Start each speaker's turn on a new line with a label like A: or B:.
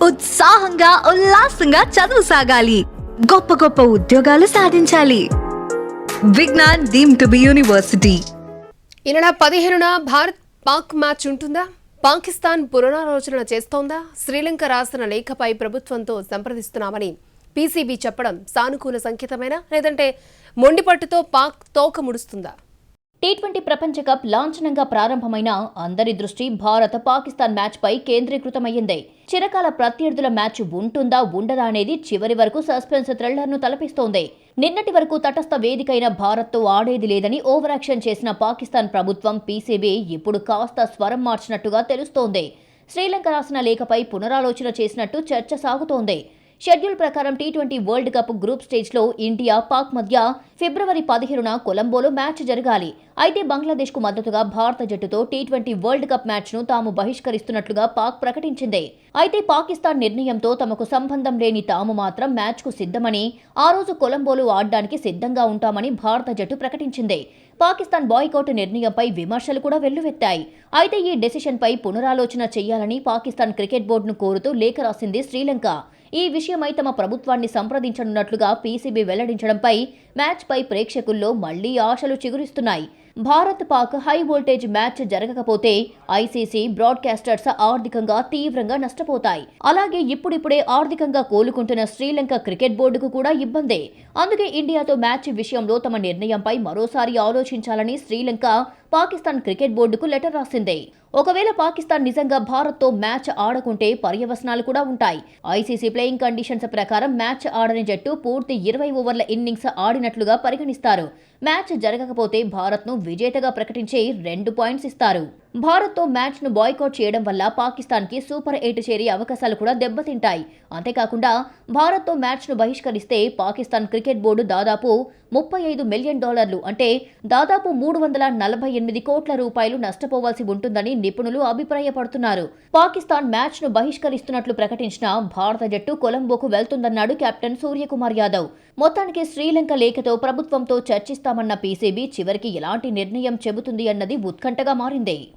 A: ఉత్సాహంగా ఉల్లాసంగా చదువు సాగాలి, గొప్ప గొప్ప ఉద్యోగాలు సాధించాలి. Vignan deemed to be university.
B: ఈ నెల 15న భారత్ పాక్ మ్యాచ్ ఉంటుందా? పాకిస్తాన్ పునరాలోచన చేస్తోందా? శ్రీలంక రాసిన లేఖపై ప్రభుత్వంతో సంప్రదిస్తున్నామని పీసీబీ చెప్పడం సానుకూల సంకేతమేనా, లేదంటే మొండిపట్టుతో పాక్ తోక ముడుస్తుందా?
C: టీ20 ప్రపంచ కప్ లాంఛనంగా ప్రారంభమైన అందరి దృష్టి భారత్ పాకిస్తాన్ మ్యాచ్పై కేంద్రీకృతమయ్యింది. చిరకాల ప్రత్యర్థుల మ్యాచ్ ఉంటుందా ఉండదా అనేది చివరి వరకు సస్పెన్స్ థ్రిల్లర్ను తలపిస్తోంది. నిన్నటి వరకు తటస్థ వేదికైన భారత్తో ఆడేది లేదని ఓవరాక్షన్ చేసిన పాకిస్తాన్ ప్రభుత్వం పీసీబీ ఇప్పుడు కాస్త స్వరం మార్చినట్టుగా తెలుస్తోంది. శ్రీలంక రాసిన లేఖపై పునరాలోచన చేసినట్టు చర్చ సాగుతోంది. షెడ్యూల్ ప్రకారం టీ20 వరల్డ్ కప్ గ్రూప్ స్టేజ్లో ఇండియా, పాక్ మధ్య ఫిబ్రవరి 15న కొలంబోలో మ్యాచ్ జరగాలి. అయితే బంగ్లాదేశ్కు మద్దతుగా భారత జట్టుతో టీ20 వరల్డ్ కప్ మ్యాచ్ను తాము బహిష్కరిస్తున్నట్లుగా పాక్ ప్రకటించింది. అయితే పాకిస్తాన్ నిర్ణయంతో తమకు సంబంధం లేని తాము మాత్రం మ్యాచ్కు సిద్ధమని, ఆ రోజు కొలంబోలో ఆడడానికి సిద్ధంగా ఉంటామని భారత జట్టు ప్రకటించింది. పాకిస్తాన్ బాయ్కాట్ నిర్ణయంపై విమర్శలు కూడా వెల్లువెత్తాయి. అయితే ఈ డెసిషన్పై పునరాలోచన చేయాలని పాకిస్తాన్ క్రికెట్ బోర్డును కోరుతూ లేఖ రాసింది శ్రీలంక. ఈ విషయమై తమ ప్రభుత్వాన్ని సంప్రదించనున్నట్లుగా పీసీబీ వెల్లడించడంపై మ్యాచ్పై ప్రేక్షకుల్లో మళ్లీ ఆశలు చిగురిస్తున్నాయి. Bharat Pak high voltage match జరగకపోతే ఐసీసీ, బ్రాడ్కాస్టర్స్ ఆర్థికంగా తీవ్రంగా నష్టపోతాయి. అలాగే ఇప్పుడిప్పుడే ఆర్థికంగా కోలుకుంటున్న శ్రీలంక క్రికెట్ బోర్డుకు కూడా ఇబ్బందే. అందుకే ఇండియాతో మ్యాచ్ విషయంలో తమ నిర్ణయంపై మరోసారి ఆలోచించాలని శ్రీలంక పాకిస్తాన్ క్రికెట్ బోర్డుకు లెటర్ రాసింది. ఒకవేళ పాకిస్తాన్ నిజంగా భారత్తో మ్యాచ్ ఆడకుంటే పర్యవసనాలు కూడా ఉంటాయి. ఐసీసీ ప్లేయింగ్ కండిషన్స్ ప్రకారం మ్యాచ్ ఆడని జట్టు పూర్తి 20 ఓవర్ల ఇన్నింగ్స్ ఆడినట్లుగా పరిగణిస్తారు. మ్యాచ్ జరగకపోతే భారత్ను విజేతగా ప్రకటించి 2 పాయింట్స్ ఇస్తారు. భారత్తో మ్యాచ్ను బాయ్కాట్ చేయడం వల్ల పాకిస్తాన్కి సూపర్ 8 చేరే అవకాశాలు కూడా దెబ్బతింటాయి. అంతేకాకుండా భారత్తో మ్యాచ్ను బహిష్కరిస్తే పాకిస్తాన్ క్రికెట్ బోర్డు దాదాపు $35 మిలియన్ అంటే దాదాపు 348 కోట్ల రూపాయలు నష్టపోవాల్సి ఉంటుందని నిపుణులు అభిప్రాయపడుతున్నారు. పాకిస్తాన్ మ్యాచ్ను బహిష్కరిస్తున్నట్లు ప్రకటించిన భారత జట్టు కొలంబోకు వెళ్తుందన్నాడు కెప్టెన్ సూర్యకుమార్ యాదవ్. మొత్తానికి శ్రీలంక లేఖతో ప్రభుత్వంతో చర్చిస్తామన్న పీసీబీ చివరికి ఎలాంటి నిర్ణయం చెబుతుంది అన్నది ఉత్కంఠగా మారింది.